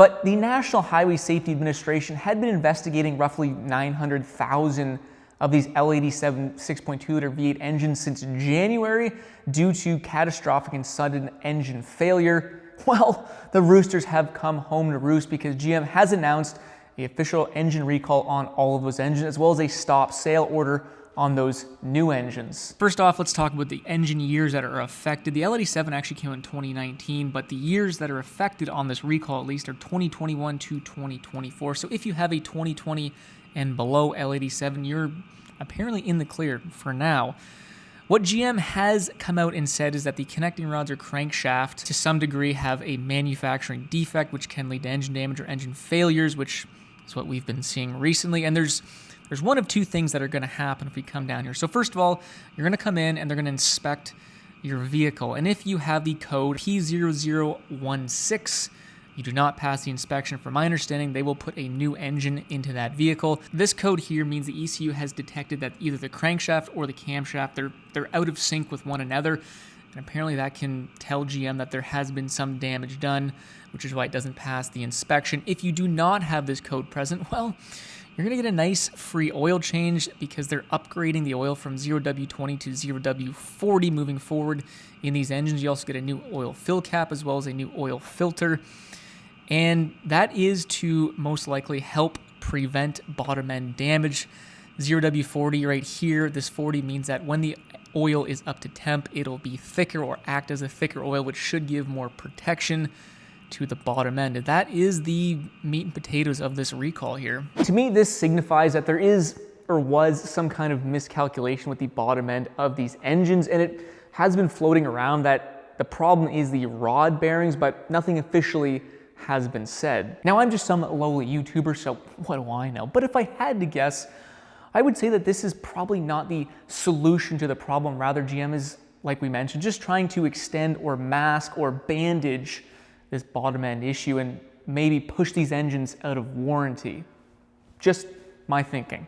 But the National Highway Safety Administration had been investigating roughly 900,000 of these L87 6.2-liter V8 engines since January due to catastrophic and sudden engine failure. Well, the roosters have come home to roost because GM has announced the official engine recall on all of those engines, as well as a stop sale order on those new engines. First off, let's talk about the engine years that are affected. The L87 actually came out in 2019, but the years that are affected on this recall at least are 2021 to 2024. So if you have a 2020 and below L87, you're apparently in the clear for now. What GM has come out and said is that the connecting rods or crankshaft to some degree have a manufacturing defect, which can lead to engine damage or engine failures, which is what we've been seeing recently. And there's one of two things that are going to happen if we come down here. So first of all, you're going to come in and they're going to inspect your vehicle. And if you have the code P0016, you do not pass the inspection. From my understanding, they will put a new engine into that vehicle. This code here means the ECU has detected that either the crankshaft or the camshaft, they're out of sync with one another. And apparently that can tell GM that there has been some damage done, which is why it doesn't pass the inspection. If you do not have this code present, well, you're going to get a nice free oil change because they're upgrading the oil from 0W20 to 0W40 moving forward in these engines. You also get a new oil fill cap as well as a new oil filter. And that is to most likely help prevent bottom end damage. 0W40 right here, this 40 means that when the oil is up to temp, it'll be thicker or act as a thicker oil, which should give more protection to the bottom end. And that is the meat and potatoes of this recall here. To me, this signifies that there is or was some kind of miscalculation with the bottom end of these engines, and it has been floating around that the problem is the rod bearings, but nothing officially has been said. Now, I'm just some lowly YouTuber, so what do I know? But if I had to guess, I would say that this is probably not the solution to the problem. Rather, GM is, like we mentioned, just trying to extend or mask or bandage this bottom end issue and maybe push these engines out of warranty. Just my thinking.